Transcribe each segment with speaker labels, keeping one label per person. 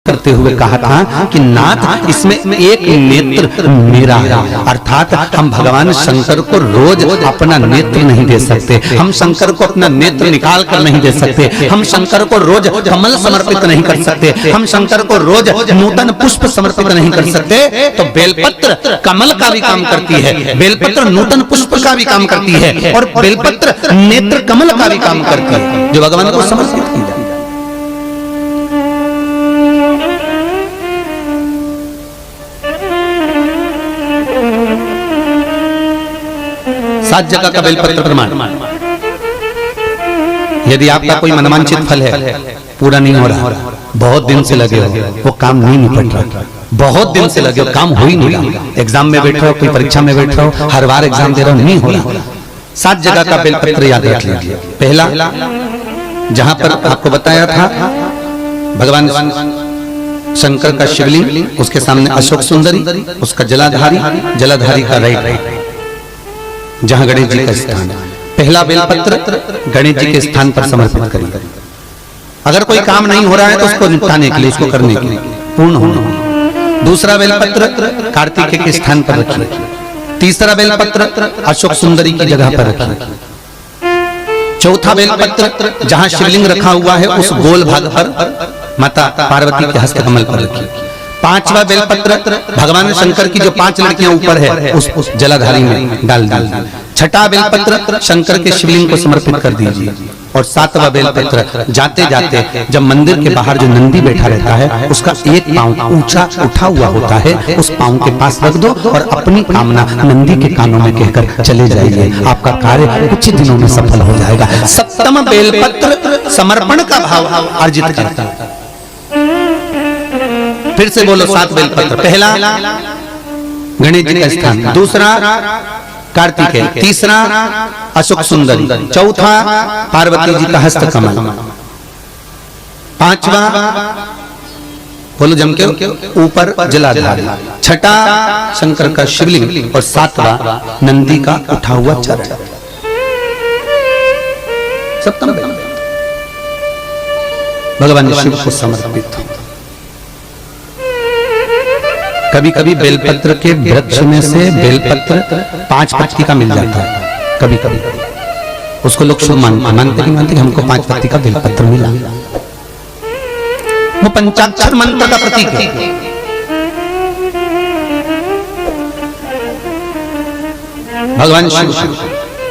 Speaker 1: करते हुए कहा था कि नाथ इसमें एक नेत्र मेरा है, अर्थात हम भगवान शंकर को रोज अपना नेत्र नहीं दे सकते, हम शंकर को अपना नेत्र निकाल कर नहीं दे सकते, हम शंकर को रोज कमल समर्पित नहीं कर सकते, हम शंकर को रोज नूतन पुष्प समर्पित नहीं कर सकते। तो बेलपत्र कमल का भी काम करती है, बेलपत्र नूतन पुष्प का भी काम करती है, और बेलपत्र नेत्र कमल का भी काम करती है जो भगवान को समर्पित की जाए। 7 जगह का बेलपत्र प्रमाण। यदि आपका कोई मनवांचित फल है पूरा नहीं हो रहा, बहुत दिन से लगे हो, वो काम नहीं निपट रहा, बहुत दिन से लगे हो, काम हो ही नहीं रहा, एग्जाम में बैठ रहे हो, कोई परीक्षा में बैठ रहे हो, हर बार एग्जाम दे रहे हो, नहीं हो रहा, 7 जगह का बेलपत्र याद रख लीजिए। पहला, जहां पर आपको बताया था भगवान शंकर का शिवलिंग, उसके सामने अशोक सुंदरी, उसका जलाधारी का राइट, जहां गणेश जी का स्थान है। पहला बेलपत्र गणेश जी के स्थान पर समर्पित करिए। अगर कोई काम नहीं हो रहा है तो उसको निपटाने के लिए, उसको करने के लिए, पूर्ण होने। दूसरा बेलपत्र कार्तिकेय के स्थान पर रखिए। तीसरा बेलपत्र अशोक सुंदरी की जगह पर रखिए। चौथा बेलपत्र जहां शिवलिंग रखा हुआ है उस गोल भाग पर माता पार्वती के हस्त कमल पर रखिए। पांचवा बेलपत्र भगवान शंकर की जो 5 लड़कियां ऊपर है उस जलाधारी में डाल दीजिए। छठा बेलपत्र शंकर के शिवलिंग को समर्पित कर दीजिए। और 7वां बेलपत्र जाते जाते जब मंदिर के बाहर जो नंदी बैठा रहता है उसका एक पांव ऊंचा उठा हुआ होता है, उस पांव के पास रख दो और अपनी कामना नंदी के कानों में कहकर चले जाइए, आपका कार्य कुछ दिनों में सफल हो जाएगा। 7वां बेलपत्र समर्पण का भाव अर्जित करता है। फिर से बोलो 7 बेलपत्र। पहला गणेश जी का स्थान, दूसरा कार्तिकेय, तीसरा अशोक सुंदरी, चौथा पार्वती जी का हस्त कमल, पांचवा बोलो जम के ऊपर जलाधारी, छठा शंकर का शिवलिंग और 7वां नंदी का उठा हुआ चरण। 7वां भगवान शिव को समर्पित। कभी कभी बेलपत्र के वृक्ष में से बेलपत्र 5 पत्ती का मिल जाता है, कभी कभी उसको लोग शुभ मानते कि हमको 5 पत्ती का बेलपत्र मिला, वो पंचाक्षर मंत्र का प्रतीक है। भगवान शिव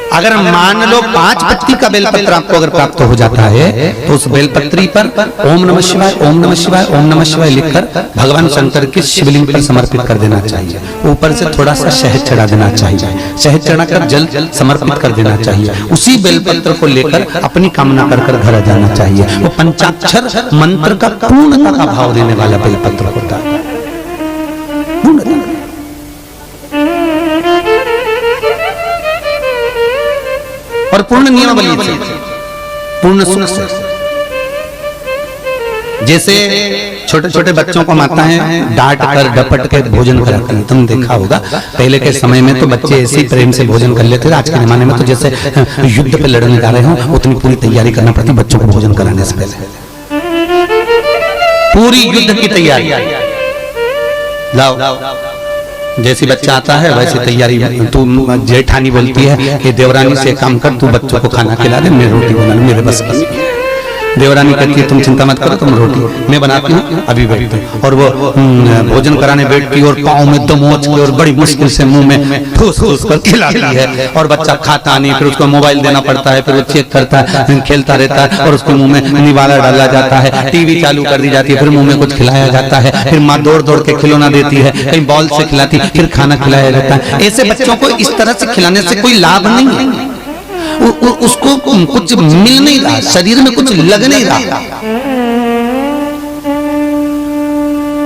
Speaker 1: अगर मान लो 5 पत्ती का बेलपत्र आपको अगर प्राप्त हो जाता है तो उस बेलपत्री पर ओम नमः शिवाय, ओम नमः शिवाय, ओम नमः शिवाय लिखकर भगवान शंकर के शिवलिंग पर समर्पित कर देना चाहिए। ऊपर से थोड़ा सा शहद चढ़ा देना चाहिए, शहद चढ़ाकर जल समर्पित कर देना चाहिए। उसी बेलपत्र को लेकर अपनी कामना कर कर घर जाना चाहिए। वो पंचाक्षर मंत्र का पूर्णता का भाव देने वाला बेलपत्र होता है। और पूर्ण नियमावली से, पूर्ण सुख से। जैसे छोटे छोटे बच्चों को माताएं डांट कर डपट के भोजन कराती हैं, तुम देखा होगा। पहले के समय में तो बच्चे ऐसे ही प्रेम से भोजन कर लेते थे। आज के जमाने में तो जैसे युद्ध पे लड़ने जा रहे हो उतनी पूरी तैयारी करना पड़ती बच्चों को भोजन कराने से पहले। पूरी युद्ध की तैयारी, लाओ जैसी बच्चा आता है वैसी तैयारी। तू जेठानी बोलती है कि देवरानी से काम कर, तू बच्चों को खाना खिला दे, मैं रोटी बना लूं, मेरे बस की। देवरानी कहती है तुम चिंता मत करो, तुम रोटी मैं बनाती हूँ अभी बैठती। और वो भोजन कराने बैठती और पाँव में दमोच के और बड़ी मुश्किल से मुंह में ठूस ठूस कर खिलाती है। और बच्चा खाता नहीं, फिर उसको मोबाइल देना पड़ता है, फिर वो चेक करता है, खेलता रहता है और उसके मुंह में निवाला डाला जाता है, टीवी चालू कर दी जाती है, फिर मुंह में कुछ खिलाया जाता है, फिर माँ दौड़ दौड़ के खिलौना देती है, कहीं बॉल से खिलाती, फिर खाना खिलाया जाता है। ऐसे बच्चों को इस तरह से खिलाने से कोई लाभ नहीं है, उसको कुछ मिल नहीं रहा, शरीर में कुछ लग नहीं रहा।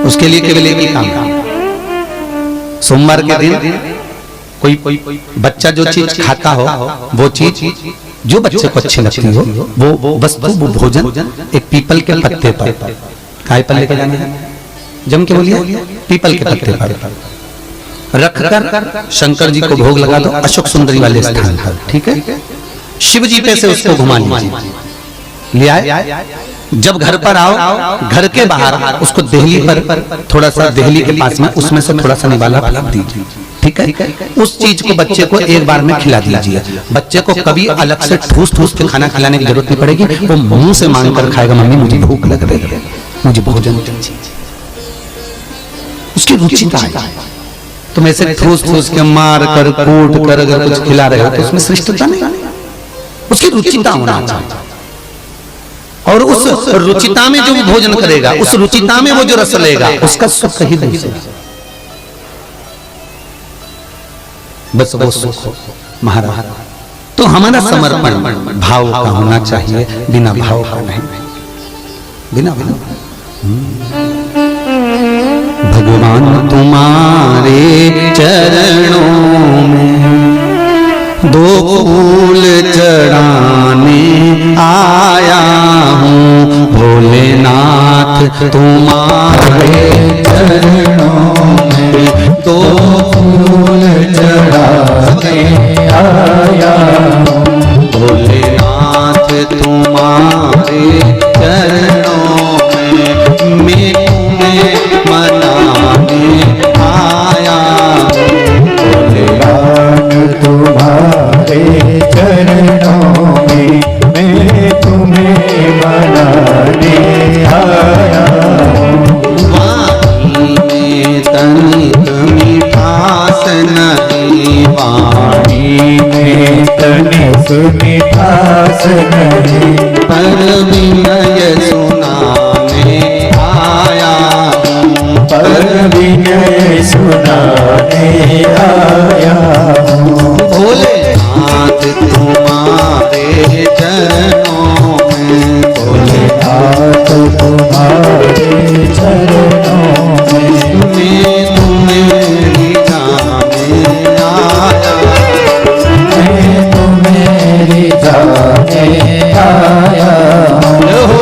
Speaker 1: उसके लिए केवल एक ही काम, सोमवार के दिन कोई बच्चा जो चीज खाता हो वो चीज जो बच्चे को अच्छी लगती हो वो वस्तु वो भोजन एक पीपल के पत्ते पर, काय पर लेके जाने जम के बोलिए, पीपल के पत्ते पर रखकर शंकर जी को भोग लगा दो अशोक सुंदरी वाले स्थान पर। ठीक है, शिव जी पे से उसको घुमा लीजिए, ले आए जब घर पर आओ, घर के बाहर उसको देहली पर थोड़ा सा, देहली के पास में उसमें से थोड़ा सा निवाला फैला दीजिए, ठीक है। उस चीज को बच्चे को एक बार में खिला दीजिए। बच्चे को कभी अलग से ठूस ठूस के खाना खिलाने की जरूरत नहीं पड़ेगी, वो मुंह से मांग कर खाएगा, मम्मी मुझे भूख लग रही है, मुझे भोजन चाहिए, उसकी रुचि का है। तुम ऐसे ठूस ठूस के मार कर कूट कर अगर कुछ खिला रहे हो तो उसमें श्रेष्ठता नहीं, उसकी रुचिता होना चाहिए। और उस रुचिता में जो भोजन करेगा, उस रुचिता में वो जो रस लेगा, उसका सुख ही दूसरा, बस वो सुख महाराज। तो हमारा समर्पण भाव का होना चाहिए, बिना भाव का नहीं, बिना भाव। भगवान तुम्हारे चरणों में दो फूल चढ़ाने आया हूँ, भोलेनाथ तुम्हारे चरणों में दो फूल चढ़ाने आया हूँ, भोलेनाथ तुम्हारे चरणों में मैं तुम्हें मनाने आया हूँ, भोलेनाथ
Speaker 2: तुम्हारे चरणों में मैं तुम्हें मनाने आया हूँ।
Speaker 1: वाणी में तनिक मिठास नहीं, वाणी
Speaker 2: में तनिक मिठास नहीं,
Speaker 1: पर विनय सुनाने आया हूँ,
Speaker 2: पर विनय सुनाने आया हूँ।
Speaker 1: भोलेनाथ तुम्हारे चरणों में,
Speaker 2: भोलेनाथ तुम्हारे चरणों में
Speaker 1: मैं तुम्हें रिझाने आया,
Speaker 2: मैं तुम्हें रिझाने आया हूँ।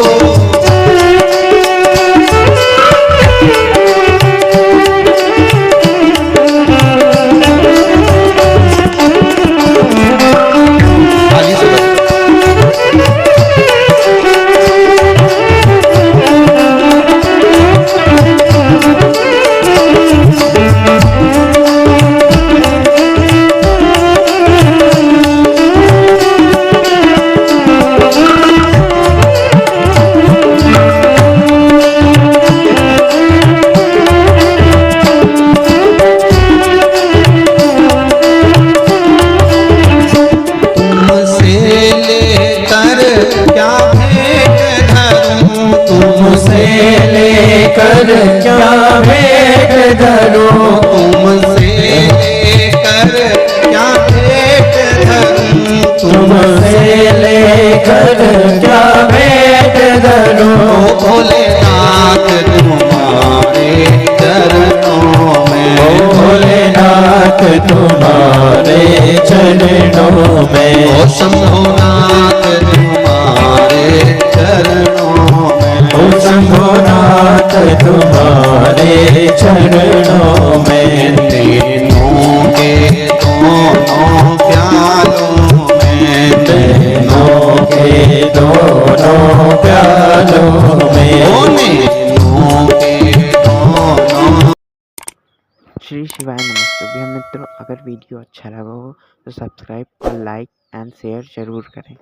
Speaker 2: लेकर क्या भेंट धरूं,
Speaker 1: तुमसे लेकर क्या भेंट धरूं,
Speaker 2: तुमसे लेकर क्या भेंट धरूं।
Speaker 1: भोलेनाथ तुम्हारे चरणों में,
Speaker 2: भोलेनाथ तुम्हारे चरणों में,
Speaker 1: ओ शंभुनाथ तुम्हारे चरणों में,
Speaker 2: ओ शंभुनाथ तुम्हारे चरणों में।
Speaker 1: तीनों के दोनों प्यालों में,
Speaker 2: तीनों के दोनों प्यालों में,
Speaker 1: तीनों के दोनों।
Speaker 3: श्री शिवाय नमस्ते मित्रों, अगर वीडियो अच्छा लगा हो तो सब्सक्राइब और लाइक एंड शेयर जरूर करें।